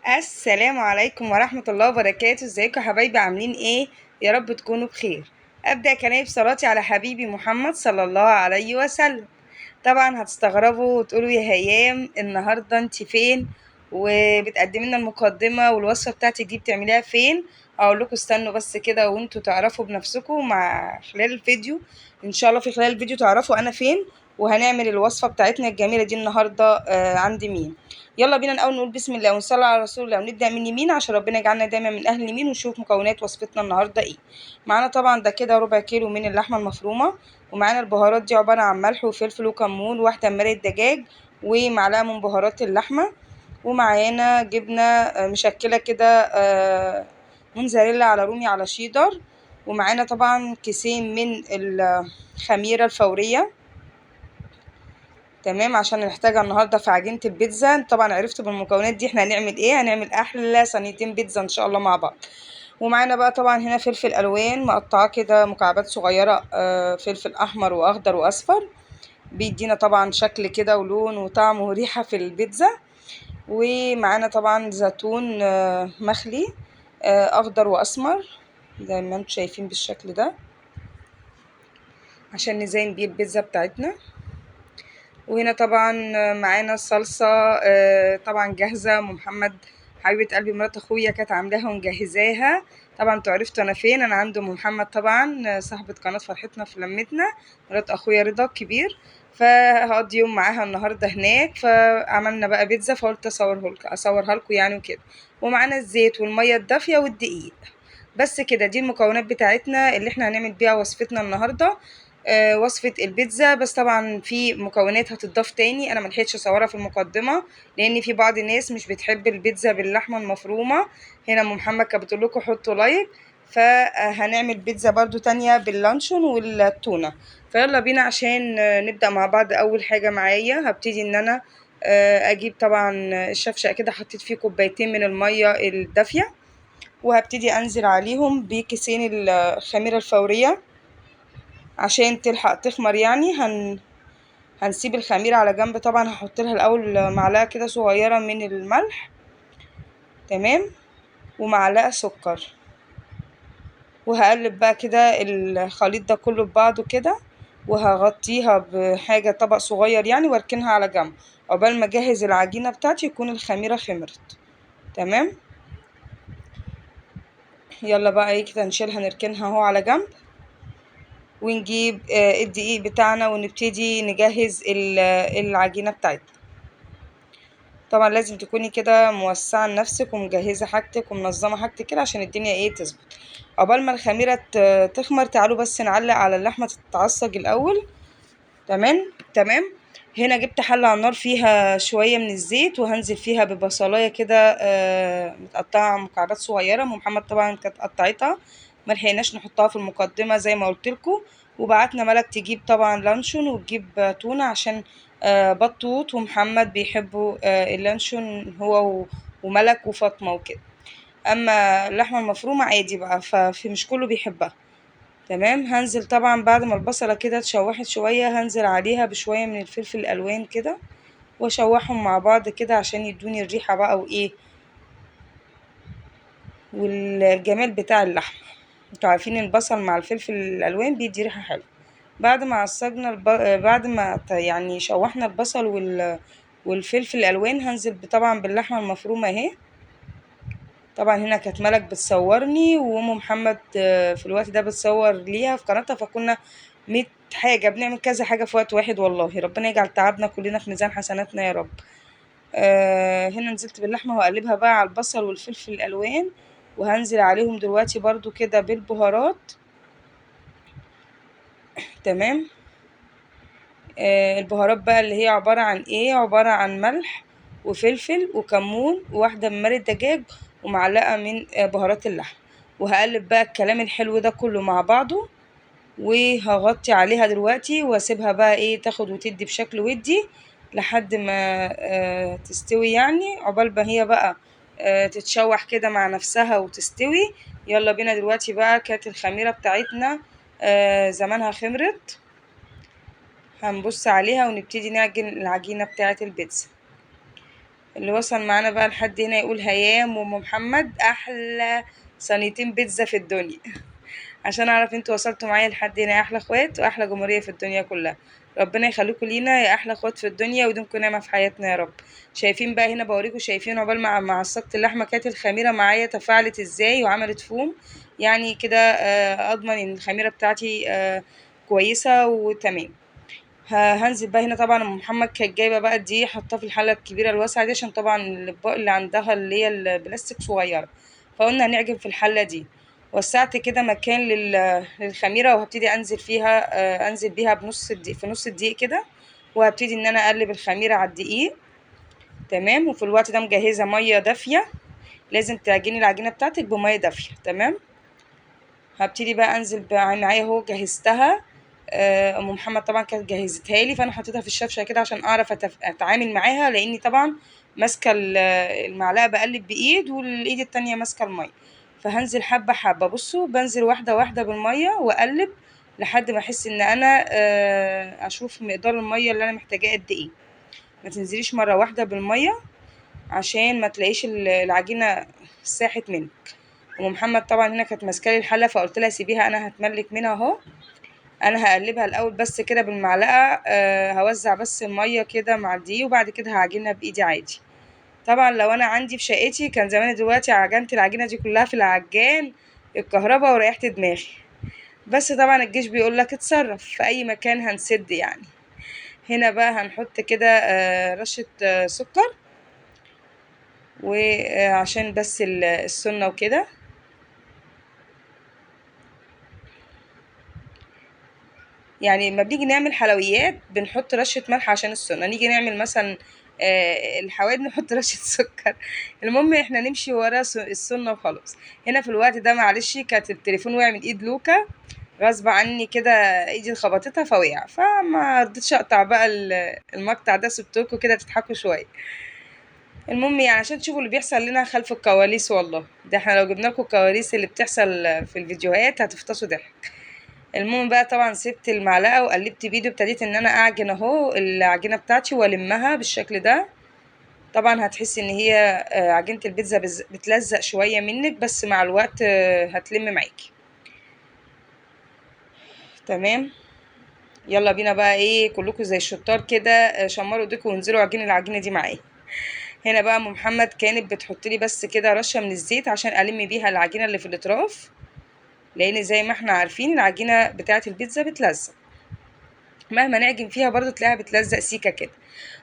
السلام عليكم ورحمة الله وبركاته. ازيكم يا حبايبي؟ عاملين ايه؟ يا رب تكونوا بخير. ابدأ كلامي بصلاتي على حبيبي محمد صلى الله عليه وسلم. طبعا هتستغربوا وتقولوا يا هيام النهارده انت فين وبتقدمي لنا المقدمة والوصفة بتاعتك دي بتعمليها فين؟ اقول لكم استنوا بس كده وانتوا تعرفوا بنفسكم مع خلال الفيديو. ان شاء الله في خلال الفيديو تعرفوا انا فين وهنعمل الوصفة بتاعتنا الجميلة دي النهارده عند مين. يلا بينا الأول نقول بسم الله ونصلي على رسول الله ونبدأ من يمين عشان ربنا يجعلنا دايما من أهل اليمين ونشوف مكونات وصفتنا النهاردة ايه. معانا طبعا ده كده ربع كيلو من اللحمة المفرومة، ومعانا البهارات دي عبارة عن ملح وفلفل وكمون وواحدة من مرقة دجاج ومعلقة من بهارات اللحمة، ومعانا جبنة مشكلة كده موتزاريلا على رومي على شيدر، ومعانا طبعا كيسين من الخميرة الفورية. تمام، عشان نحتاجها النهارده في عجينة البيتزا. طبعا عرفتوا بالمكونات دي احنا هنعمل ايه، هنعمل احلى صينيتين بيتزا ان شاء الله مع بعض. ومعانا بقى طبعا هنا فلفل الوان مقطعاه كده مكعبات صغيرة، فلفل احمر واخضر واصفر، بيدينا طبعا شكل كده ولون وطعم وريحة في البيتزا. ومعانا طبعا زيتون مخلي اخضر واسمر زي ما انتم شايفين بالشكل ده عشان نزين بيه البيتزا بتاعتنا. وهنا طبعا معانا الصلصة طبعا جاهزة، ام محمد حبيبة قلبي مرات اخويا كانت عاملاها ومجهزاها. طبعا انتوا عرفتوا انا فين، انا عند ام محمد طبعا صاحبة قناة فرحتنا في لمتنا، مرات اخويا رضا الكبير. فهقضي يوم معاها النهارده هناك، فعملنا بقى بيتزا فقلت اصورها لكم يعني وكده. ومعانا الزيت والمية الدافية والدقيق. بس كده دي المكونات بتاعتنا اللي احنا هنعمل بيها وصفتنا النهارده، وصفة البيتزا. بس طبعا في مكونات هتضاف تاني انا ملحقتش اصورها في المقدمة لان في بعض الناس مش بتحب البيتزا باللحمة المفرومة. هنا ام محمد كانت بتقول لكم حطوا لايك، فهنعمل بيتزا برضو تانية باللانشون والتونة. فيلا بينا عشان نبدأ مع بعض. اول حاجة معايا هبتدي ان انا اجيب طبعا الشفشق كده، حطيت فيه كوبايتين من المية الدافية، وهبتدي انزل عليهم بكيسين الخميرة الفورية عشان تلحق تخمر. يعني هنسيب الخميرة على جنب. طبعا هحط لها الاول معلقة كده صغيرة من الملح، تمام، ومعلقة سكر، وهقلب بقى كده الخليط ده كله ببعضه كده، وهغطيها بحاجة طبق صغير يعني واركنها على جنب عقبال ما اجهز العجينة بتاعتي يكون الخميرة خمرت. تمام، يلا بقى ايه كده نشيلها نركنها اهو على جنب، ونجيب الدقيق بتاعنا ونبتدي نجهز العجينة بتاعتنا. طبعا لازم تكوني كده موسعة لنفسك ومجهزة حاجتك ومنظمة حاجتك كده عشان الدنيا ايه تظبط. عقبال ما الخميرة تخمر تعالوا بس نعلق على اللحمة تتعصج الأول. تمام. هنا جبت حلة على النار فيها شوية من الزيت، وهنزل فيها ببصلاية كده متقطعة مكعبات صغيرة. ام محمد طبعا كانت قطعتها، ملحقناش نحطها في المقدمة زي ما قلتلكوا. وبعتنا ملك تجيب طبعا لانشون وتجيب تونة عشان بطوط ومحمد بيحبوا اللانشون هو وملك وفاطمة وكده. اما اللحمة المفرومة عادي بقى فمش كله بيحبها. تمام، هنزل طبعا بعد ما البصلة كده اتشوحت شوية هنزل عليها بشوية من الفلفل الألوان كده واشوحهم مع بعض كده عشان يدوني الريحة بقى وايه والجمال بتاع اللحمة. انتوا عارفين البصل مع الفلفل الألوان بيدي ريحة حلوة. بعد ما عصجنا بعد ما يعني شوحنا البصل والفلفل الألوان هنزل طبعا باللحمة المفرومة اهي. طبعا هنا كانت ملك بتصورني وام محمد في الوقت ده بتصور ليها في قناتها، فكنا 100 حاجة بنعمل كذا حاجة في وقت واحد. والله ربنا يجعل تعبنا كلنا في ميزان حسناتنا يا رب. هنا نزلت باللحمة وأقلبها بقى على البصل والفلفل الألوان، وهنزل عليهم دلوقتي برضو كده بالبهارات. تمام، البهارات بقى اللي هي عبارة عن ايه، عبارة عن ملح وفلفل وكمون وواحدة من مرق دجاج ومعلقة من بهارات اللحم. وهقلب بقى الكلام الحلو ده كله مع بعضه، وهغطي عليها دلوقتي واسيبها بقى ايه تاخد وتدي بشكل ودي لحد ما تستوي. يعني عقبال ما هي بقى تتشوح كده مع نفسها وتستوي. يلا بينا دلوقتي بقى كانت الخميرة بتاعتنا زمانها خمرت، هنبص عليها ونبتدي نعجن العجينة بتاعة البيتزا. اللي وصل معانا بقى لحد هنا يقول هيام وام محمد احلى صينيتين بيتزا في الدنيا. عشان اعرف انتوا وصلتوا معايا لحد هنا، يا احلى اخوات واحلى جمهوريه في الدنيا كلها. ربنا يخليكم لينا يا احلى اخوات في الدنيا ويديمكم نعمه في حياتنا يا رب. شايفين بقى هنا بوريكم، شايفين عقبال مع عصقت اللحمه كانت الخميره معايا تفاعلت ازاي وعملت فوم. يعني كده اضمن ان الخميره بتاعتي كويسه وتمام. هنزل بقى هنا. طبعا ام محمد كانت جايبه بقى دي حطها في الحله الكبيره الواسعه دي، عشان طبعا الاطباق اللي عندها اللي هي البلاستيك صغيره، فقلنا هنعجن في الحله دي. وسعت كده مكان للخميره، وهبتدي انزل فيها انزل بيها بنص الدقيق، في نص الدقيق كده. وهبتدي ان انا اقلب الخميره على الدقيق. تمام. وفي الوقت ده مجهزه ميه دافيه، لازم تعجني العجينه بتاعتك بميه دافيه. تمام. هبتدي بقى انزل بقى معايا اهو جهزتها. ام محمد طبعا كانت جهزتها لي، فانا حطيتها في الشفشه كده عشان اعرف اتعامل معاها، لاني طبعا ماسكه المعلقه بقلب بايد والايد التانية ماسكه الميه. فهنزل حبه حبه، بصوا بنزل واحده واحده بالميه واقلب لحد ما احس ان انا اشوف مقدار الميه اللي انا محتاجاه قد ايه. ما تنزليش مره واحده بالميه عشان ما تلاقيش العجينه ساحت منك. ام محمد طبعا هنا كانت ماسكه لي الحله، فقلت لها سيبيها انا هتملك منها اهو. انا هقلبها الاول بس كده بالمعلقه، هوزع بس الميه كده مع الدقيق، وبعد كده هعجنها بايدي عادي. طبعا لو انا عندي في شقتي كان زماني دلوقتي عجنت العجينه دي كلها في العجان الكهرباء وريحت دماغي. بس طبعا الجيش بيقول لك اتصرف في اي مكان هنسد يعني. هنا بقى هنحط كده رشه سكر، وعشان بس السنه وكده. يعني لما بنيجي نعمل حلويات بنحط رشة ملح عشان السنة، نيجي نعمل مثلا الحوادق نحط رشة سكر. المهم احنا نمشي ورا السنة وخلاص. هنا في الوقت ده معلش كانت التليفون وقع من ايد لوكا غصب عني كده، ايدي خبطتها فوقع، فما رضيتش اقطع بقى المقطع ده، سبتكم كده تضحكوا شوية. المهم يعني عشان تشوفوا اللي بيحصل لنا خلف الكواليس، والله ده احنا لو جبنا لكم الكواليس اللي بتحصل في الفيديوهات هتفطسوا ضحك. المهم بقى طبعا سبت المعلقه وقلبت بايدي، وابتديت ان انا اعجن اهو العجينه بتاعتي والمها بالشكل ده. طبعا هتحسي ان هي عجينه البيتزا بتلزق شويه منك، بس مع الوقت هتلم معاكي. تمام. يلا بينا بقى ايه كلكم زي الشطار كده، شمروا ايديكم وانزلوا عجين العجينه دي معايا. هنا بقى ام محمد كانت بتحط لي بس كده رشه من الزيت عشان الم بيها العجينه اللي في الاطراف، لان زي ما احنا عارفين العجينه بتاعه البيتزا بتلزق مهما نعجن فيها، برضو تلاقيها بتلزق سيكه كده.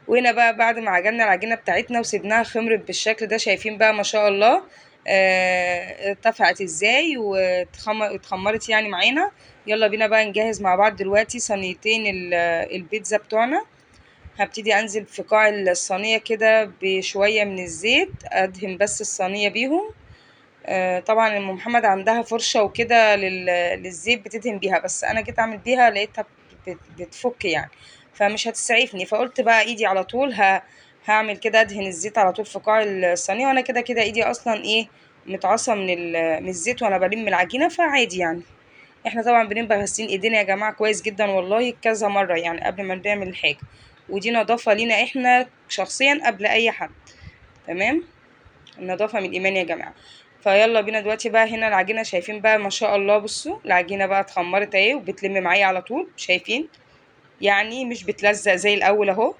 وهنا بقى بعد ما عجننا العجينه بتاعتنا وسيبناها خمرت بالشكل ده، شايفين بقى ما شاء الله ارتفعت ازاي واتخمرت يعني معانا. يلا بينا بقى نجهز مع بعض دلوقتي صينيتين البيتزا بتوعنا. هبتدي انزل في قاع الصينيه كده بشويه من الزيت، ادهن بس الصينيه بيهم. طبعا ام محمد عندها فرشه وكده للزيت بتدهن بيها، بس انا جيت اعمل بيها لقيتها بتفك يعني، فمش هتسعفني، فقلت بقى ايدي على طول هعمل كده ادهن الزيت على طول في قاع الصينيه، وانا كده كده ايدي اصلا ايه متعصه من الزيت وانا بلم العجينه، فعادي يعني. احنا طبعا بنبقى غاسلين ايدينا يا جماعه كويس جدا والله كذا مره يعني قبل ما نعمل الحاجه، ودي نظافه لينا احنا شخصيا قبل اي حد. تمام. النظافة من الإيمان يا جماعة. فيلا بينا دلوقتي بقى هنا العجينة، شايفين بقى ما شاء الله، بصوا العجينة بقى اتخمرت اهي وبتلم معايا على طول، شايفين يعني مش بتلزق زي الأول اهو.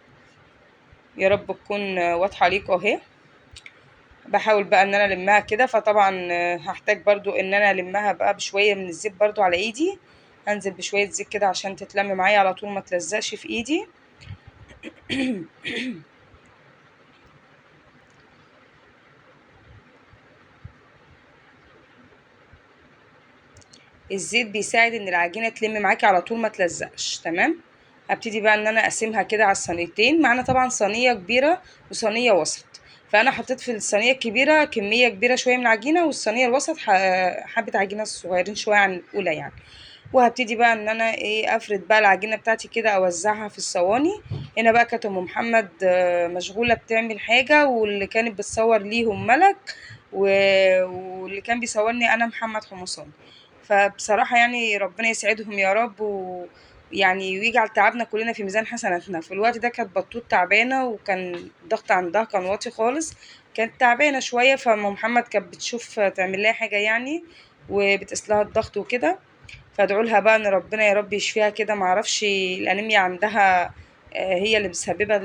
يا رب تكون واضحة ليكوا اهي. بحاول بقى ان انا المها كده، فطبعا هحتاج برضو ان انا المها بقى بشوية من الزيت برضو على ايدي. هنزل بشوية زيت كده عشان تتلم معايا على طول ما تلزقش في ايدي. الزيت بيساعد ان العجينه تلم معاكي على طول ما تلزقش. تمام. هبتدي بقى ان انا اقسمها كده على الصينيتين، معانا طبعا صينيه كبيره وصينيه وسط. فانا حطيت في الصينيه الكبيره كميه كبيره شويه من العجينه، والصينيه الوسط حبه عجينه صغيرين شويه عن الاولى يعني. وهبتدي بقى ان انا ايه افرد بقى العجينه بتاعتي كده اوزعها في الصواني. هنا بقى كانت ام محمد مشغوله بتعمل حاجه، واللي كانت بتصور ليهم ملك واللي كان بيصورني انا محمد حمصان. فبصراحه يعني ربنا يسعدهم يا رب يعني ويجعل تعبنا كلنا في ميزان حسناتنا. في الوقت ده كانت بطوط تعبانة، وكان الضغط عندها كان واطي خالص، كانت تعبانة شوية. فأم محمد كانت بتشوف تعمل لها حاجة يعني، وبتقيس لها الضغط وكده. فادعوا لها بقى ان ربنا يا رب يشفيها كده. معرفش الانيميا عندها هي اللي مسببة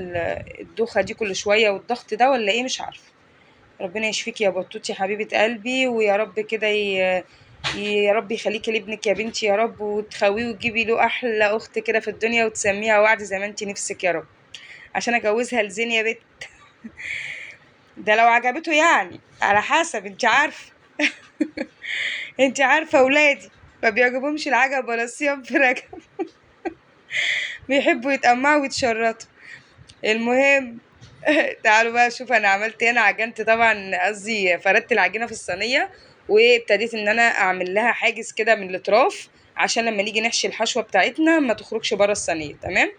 الدوخة دي كل شوية والضغط ده، ولا ايه، مش عارفة. ربنا يشفيك يا بطوط يا حبيبة قلبي، ويا رب كده يا رب يخليكي لابنك يا بنتي يا رب، وتخويه وتجيبي له احلى اخت كده في الدنيا، وتسميها وعد زي ما انت نفسك يا رب، عشان اجوزها لزين يا بت. ده لو عجبته يعني، على حسب، انت عارفه. انت عارفه اولادي ما بيعجبهمش العجب ولا الصيام في رجب. بيحبوا يتقمعوا ويتشرطوا. المهم تعالوا بقى شوف انا عملت ايه. انا عجنت طبعا، قصدي فردت العجينه في الصينيه، وابتديت ان انا اعمل لها حاجز كده من الاطراف، عشان لما نيجي نحشي الحشوه بتاعتنا ما تخرجش بره الصينيه. تمام.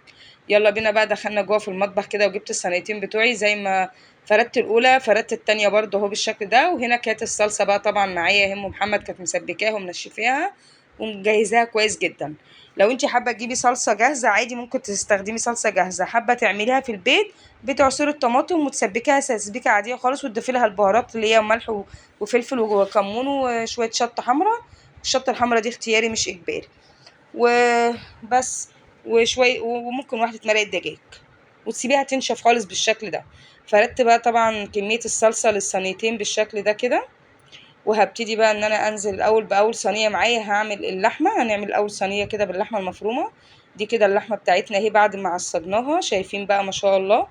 يلا بينا بقى، دخلنا جوه في المطبخ كده، وجبت الصينيتين بتوعي زي ما فردت الاولى، فردت التانية برضه اهو بالشكل ده. وهنا كانت الصلصه بقى طبعا معايا، هم محمد كانت مسبكاها ومنشفاها ومجهزاها كويس جدا. لو انت حابه تجيبي صلصه جاهزه عادي ممكن تستخدمي صلصه جاهزه، حابه تعمليها في البيت بتعصري الطماطم وتسبكيها تسبيكه عاديه خالص، وتضيفي لها البهارات اللي هي ملح وفلفل وكمون وشويه شطه حمراء. الشطه الحمراء دي اختياري مش اجباري. وبس. وشويه، وممكن واحده مرقه دجاج، وتسيبيها تنشف خالص بالشكل ده. فردت بقى طبعا كميه الصلصه للصينيتين بالشكل ده كده. وهبتدي بقى ان انا انزل الاول باول صينيه معايا. هعمل اللحمه، هنعمل اول صينيه كده باللحمه المفرومه. دي كده اللحمه بتاعتنا اهي بعد ما عصجناها، شايفين بقى ما شاء الله.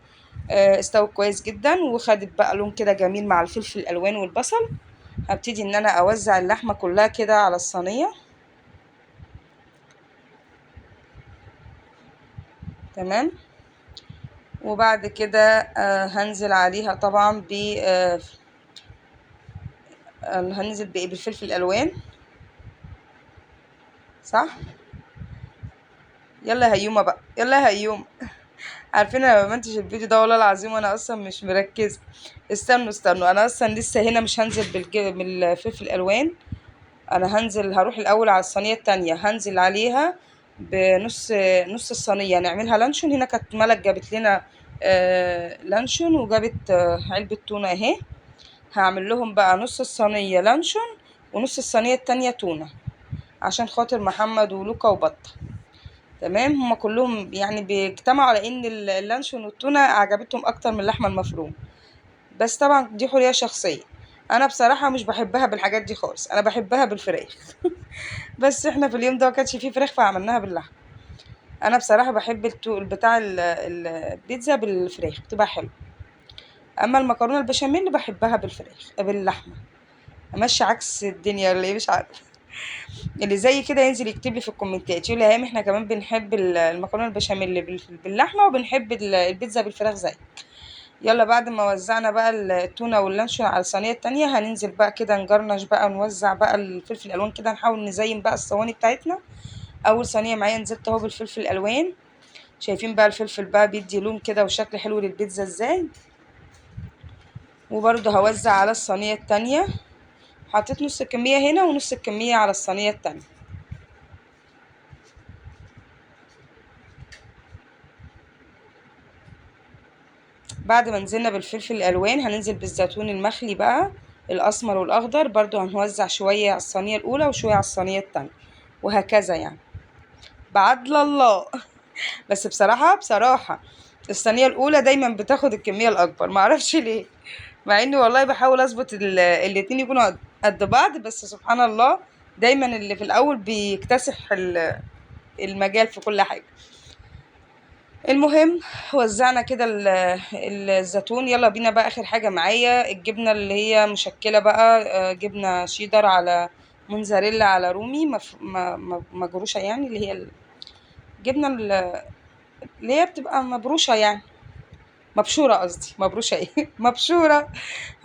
استوت كويس جدا، وخدت بقى لون كده جميل مع الفلفل الالوان والبصل. هبتدي ان انا اوزع اللحمه كلها كده على الصينيه. تمام. وبعد كده هنزل عليها طبعا هننزل بالفلفل الالوان. صح. يلا يا هيومه بقى، يلا يا هيومه. عارفين انا ما بمنتج الفيديو ده والله العظيم وانا اصلا مش مركزه. استنوا انا اصلا لسه هنا مش هنزل بالفلفل الالوان. انا هروح الاول على الصينيه التانية، هنزل عليها نص الصينيه نعملها لانشون. هنا كانت ملك جابت لنا لانشون، وجابت علبه تونه اهي. هعمل لهم بقى نص الصينيه لانشون، ونص الصينيه التانية تونه، عشان خاطر محمد ولوكا وبطه. تمام. هما كلهم يعني بيجتمعوا على ان اللانشون والتونه عجبتهم اكتر من اللحمه المفرومه. بس طبعا دي حريه شخصيه. انا بصراحه مش بحبها بالحاجات دي خالص، انا بحبها بالفراخ. بس احنا في اليوم ده ما كانش فيه فراخ فعملناها باللحمه. انا بصراحه بحب بتاع البيتزا بالفراخ بتبقى حلوه. اما المكرونه البشاميل بحبها بالفراخ باللحمه. امشي عكس الدنيا اللي مش عارفه. اللي زي كده ينزل يكتب لي في الكومنتات يقول لي هام احنا كمان بنحب المكرونه البشاميل باللحمه، وبنحب البيتزا بالفراخ زي. يلا بعد ما وزعنا بقى التونه واللانشون على الصينيه التانية، هننزل بقى كده نجرنش بقى ونوزع بقى الفلفل الالوان كده، نحاول نزين بقى الصواني بتاعتنا. اول صينيه معايا نزلت اهو بالفلفل الالوان. شايفين بقى الفلفل بقى بيدي لون كده وشكل حلو للبيتزا ازاي. وبرده هوزع على الصينيه التانية. حطيت نص الكميه هنا ونص الكميه على الصينيه التانية. بعد ما نزلنا بالفلفل الالوان هننزل بالزيتون المخلي بقى، الاسمر والاخضر برضو هنوزع شويه على الصينيه الاولى وشويه على الصينيه التانية، وهكذا يعني بعدل الله. بس بصراحه الصينيه الاولى دايما بتاخد الكميه الاكبر، معرفش ليه. مع اني والله بحاول اظبط الاتنين يكونوا قد بعض، بس سبحان الله دايما اللي في الاول بيكتسح المجال في كل حاجه. المهم وزعنا كده الزيتون. يلا بينا بقى اخر حاجه معايا الجبنه اللي هي مشكله بقى، جبنه شيدر على موزاريلا على رومي مجروشه، يعني اللي هي الجبنه اللي هي بتبقى مبروشه يعني. مبشوره قصدي، مبروشه ايه مبشوره.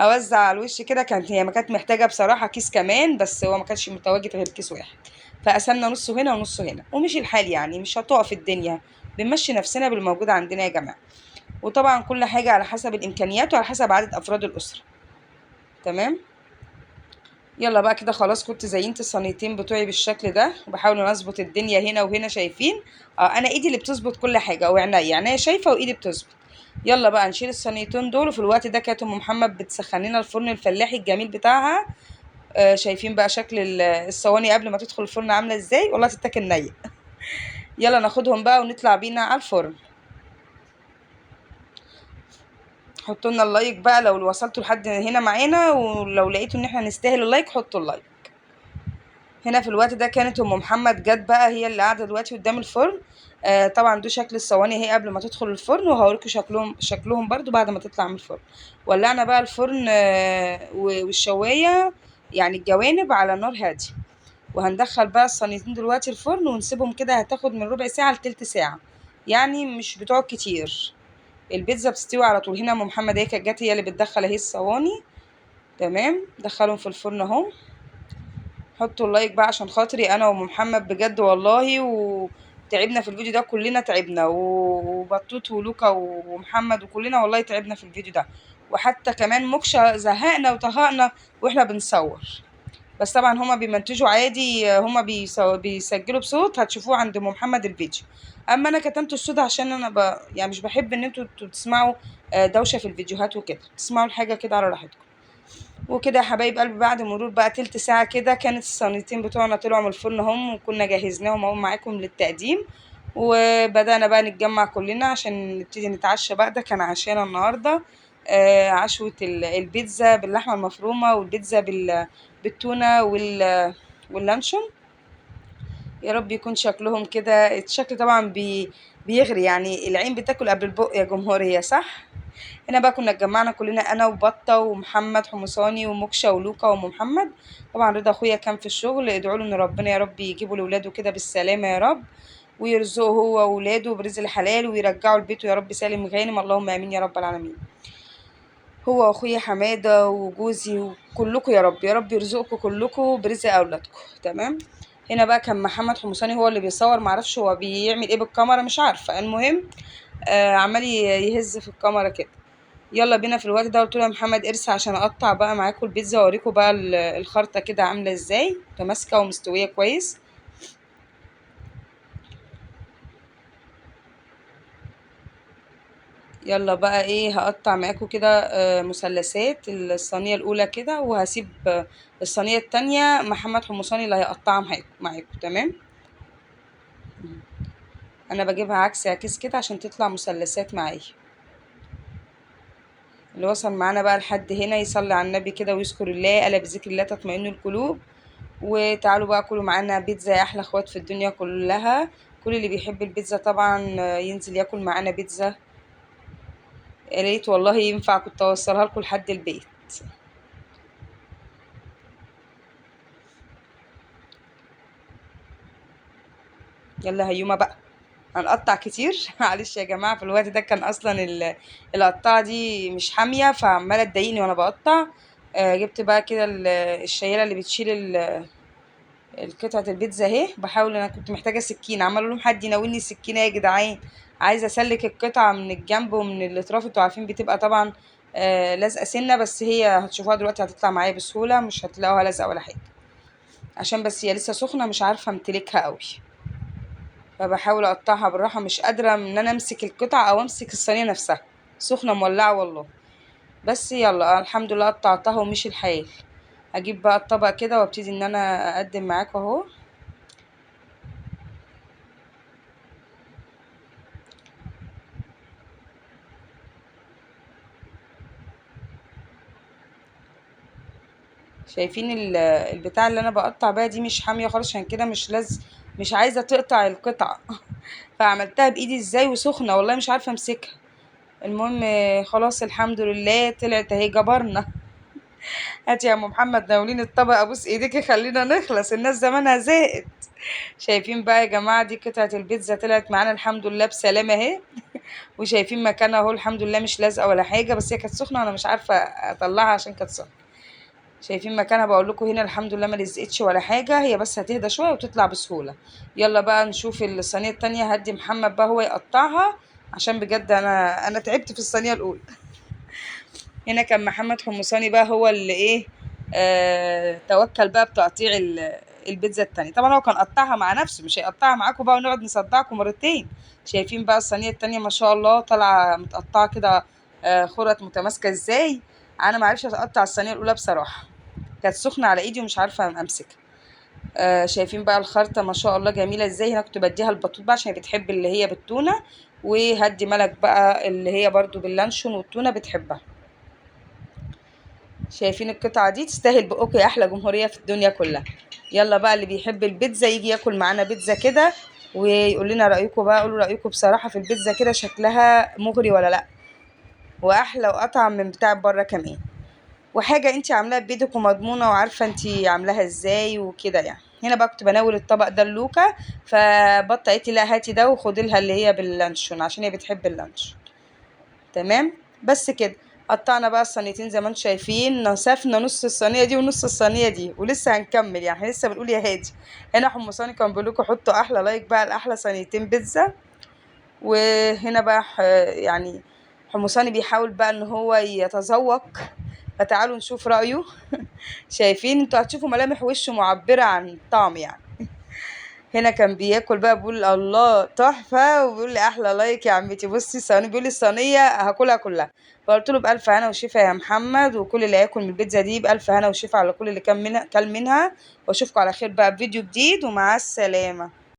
هوزع على الوش كده. هي ما كانت محتاجه بصراحه كيس كمان، بس هو ما كانش متواجد غير كيس واحد، فقسمنا نصه هنا ونصه هنا، ومشي الحال يعني مش هتقف الدنيا. بنمشي نفسنا بالموجود عندنا يا جماعه. وطبعا كل حاجه على حسب الامكانيات وعلى حسب عدد افراد الاسره. تمام. يلا بقى كده خلاص، كنت زينت الصينيتين بتوعي بالشكل ده، وبحاول اظبط الدنيا هنا وهنا. شايفين؟ انا ايدي اللي بتظبط كل حاجه، وعينيا شايفه وايدي بتظبط. يلا بقى نشيل الصينيتين دول. وفي الوقت ده كانت ام محمد بتسخن لنا الفرن الفلاحي الجميل بتاعها. شايفين بقى شكل الصواني قبل ما تدخل الفرن عامله ازاي؟ والله تتاكل نيه. يلا ناخدهم بقى ونطلع بينا على الفرن. حطوا لنا اللايك بقى لو وصلتوا لحد هنا معانا، ولو لقيتوا ان احنا نستاهل اللايك حطوا اللايك. هنا في الوقت ده كانت ام محمد جت بقى، هي اللي قاعده دلوقتي قدام الفرن. طبعا ده شكل الصواني هي قبل ما تدخل الفرن، وهوريكم شكلهم برضو بعد ما تطلع من الفرن. ولعنا بقى الفرن والشوايه، يعني الجوانب على نار هاديه. وهندخل بقى الصينيتين دلوقتي الفرن ونسيبهم كده، هتاخد من ربع ساعه لتلت ساعه، يعني مش بتقعد كتير. البيتزا بتستوي على طول. هنا ام محمد هي كانت جت، هي اللي بتدخل اهي الصواني. تمام، دخلهم في الفرن اهو. حطوا اللايك بقى عشان خاطري انا وام محمد بجد والله، وتعبنا في الفيديو ده كلنا، تعبنا وبطوط ولوكا ومحمد وكلنا والله تعبنا في الفيديو ده. وحتى كمان موكشة زهقنا وطهقنا واحنا بنصور. بس طبعا هما بيمنتجوا عادي، هما بيسجلوا بصوت، هتشوفوه عند ام محمد الفيديو. اما انا كتمت الصوت عشان انا يعني مش بحب ان انتوا تسمعوا دوشة في الفيديوهات وكده، تسمعوا الحاجة كده على راحتكم. وكده يا حبايب قلبي، بعد مرور بقى تلت ساعة كده كانت الصينيتين بتوعنا طلعوا من الفرن هم، وكنا جهزناهم اهو معاكم للتقديم. وبدأنا بقى نتجمع كلنا عشان نبتدي نتعشى بقى. ده كان عشانا النهاردة، عشوة البيتزا باللحمة المفرومة، والبيتزا بالتونة واللانشون. يا رب يكون شكلهم كده. الشكل طبعا بيغري، يعني العين بتاكل قبل البق يا جمهورية، صح؟ هنا بقى كنا اتجمعنا كلنا، انا وبطه ومحمد حمصاني وموكشة ولوكا وام محمد. طبعا رضا اخويا كان في الشغل، ادعوا له ان ربنا يا رب يجيبه لاولاده كده بالسلامه يا رب، ويرزقه هو واولاده برزق الحلال، ويرجعوا لبيته يا رب سالم غانم، اللهم امين يا رب العالمين. هو واخويا حماده وجوزي وكلكم يا رب، يا رب يرزقكم كلكم برزق اولادكم. تمام. هنا بقى كان محمد حمصاني هو اللي بيصور، معرفش هو بيعمل ايه بالكاميرا، مش عارفه. المهم عمال يهز في الكاميرا كده. يلا بينا في الوقت ده قلت له يا محمد ارسى عشان اقطع بقى معاكم البيتزا واوريكم بقى الخرطه كده عامله ازاي، متماسكه ومستويه كويس. يلا بقى ايه، هقطع معاكم كده مثلثات. الصينيه الاولى كده، وهسيب الصينيه التانية محمد حمصاني اللي هيقطعها معاكم. تمام. انا بجيبها عكس عكس كده عشان تطلع مثلثات معايا. اللي وصل معانا بقى لحد هنا يصلي على النبي كده ويذكر الله، الا بذكر الله تطمئن القلوب. وتعالوا بقى كلوا معانا بيتزا يا احلى اخوات في الدنيا كلها. كل اللي بيحب البيتزا طبعا ينزل ياكل معانا بيتزا. يا ريت والله ينفع كنت اوصلها لكم لحد البيت. يلا هيومه بقى، هنقطع كتير. معلش يا جماعه، في الوقت ده كان اصلا القطاعه دي مش حاميه، فعماله تضايقني وانا بقطع. جبت بقى كده الشياله اللي بتشيل القطعة البيتزا اهي. بحاول، انا كنت محتاجة سكينة، عمالة لهم حد يناولني السكينة يا جدعان. عايزة اسلك القطعة من الجنب ومن الاطراف. انتوا عارفين بتبقى طبعا لازقة سنة، بس هي هتشوفوها دلوقتي هتطلع معايا بسهولة، مش هتلاقوها لازقة ولا حاجة. عشان بس هي لسه سخنة، مش عارفة امتلكها قوي. فبحاول اقطعها بالراحة، مش قادرة ان انا امسك القطع او امسك الصينية نفسها، سخنة مولعة والله. بس يلا الحمد لله قطعتها ومشي الحال. هجيب بقى الطبق كده وابتدي ان انا اقدم معاكم اهو. شايفين البتاع اللي انا بقطع بيها دي مش حامية خالص، عشان كده مش عايزة تقطع القطع. فعملتها بايدي ازاي وسخنة والله مش عارفة امسكها. المهم خلاص الحمد لله طلعت اهي، جبرنا. هاتي يا ام محمد ناولين الطبق، ابوس ايديكي خلينا نخلص، الناس زمانها زهقت. شايفين بقى يا جماعة، دي قطعة البيتزا طلعت معانا الحمد لله بسلامة اهي. وشايفين مكانها اهو الحمد لله، مش لازقة ولا حاجة، بس هي كانت سخنة وانا مش عارفة اطلعها عشان كانت سخنة. شايفين مكانها، بقول لكم هنا الحمد لله ما لزقتش ولا حاجه، هي بس هتهدى شويه وتطلع بسهوله. يلا بقى نشوف الصينيه التانية، هدي محمد بقى هو يقطعها، عشان بجد انا تعبت في الصينيه الاولى. هنا كان محمد حمصاني بقى هو اللي ايه، توكل بقى بتقطيع البيتزا التانية. طبعا هو كان قطعها مع نفسه، مش هيقطعها معاكم بقى ونقعد نصدعكم مرتين. شايفين بقى الصينية التانية ما شاء الله طالعة متقطعة كده خرط متماسكة ازاي. انا معرفش اقطع الصينية الاولى بصراحة، كانت سخنة على ايدي ومش عارفة امسكها. شايفين بقى الخرطة ما شاء الله جميلة ازاي. هنا كنت بديها البطوط بقى عشان بتحب اللي هي بالتونة، وهدي ملك بقى اللي هي برضو باللانشون والتونة بتحبها. شايفين القطعة دي تستاهل بقوكي احلى جمهورية في الدنيا كلها. يلا بقى اللي بيحب البيتزا يجي ياكل معانا بيتزا كده ويقول لنا رأيكم بقى. قولوا رأيكم بصراحة في البيتزا كده شكلها مغري ولا لا، واحلى واطعم من بتاع بره كمان، وحاجة انتي عاملاها بايدك ومضمونة وعارفة انتي عاملاها ازاي وكده يعني. هنا بقى كنت بناول الطبق ده لوكا، فبطة قالت لي لا هاتي ده وخدي لها اللي هي باللانشون عشان هي بتحب اللانشون. تمام، بس كده قطعنا بقى الصينيتين زي ما انتم شايفين، نسفنا نص الصينيه دي ونص الصينيه دي ولسه هنكمل يعني، احنا لسه بنقول يا هادي. هنا حمصاني كان بيقول لكم حطوا احلى لايك بقى لاحلى صينيتين بيتزا. وهنا بقى يعني حمصاني بيحاول بقى ان هو يتذوق، فتعالوا نشوف رايه. شايفين انتوا هتشوفوا ملامح وشه معبره عن الطعم يعني. هنا كان بياكل بقى بيقول الله تحفة، وبيقول لي أحلى لايك يا عمتي. بصي الصينية، بيقول لي الصينية هاكلها كلها. فقلت له بألف هنا وشفا يا محمد، وكل اللي هياكل من البيتزا دي بألف هنا وشفا على كل اللي كان منها كل منها. واشوفكم على خير بقى بفيديو جديد، ومع السلامة.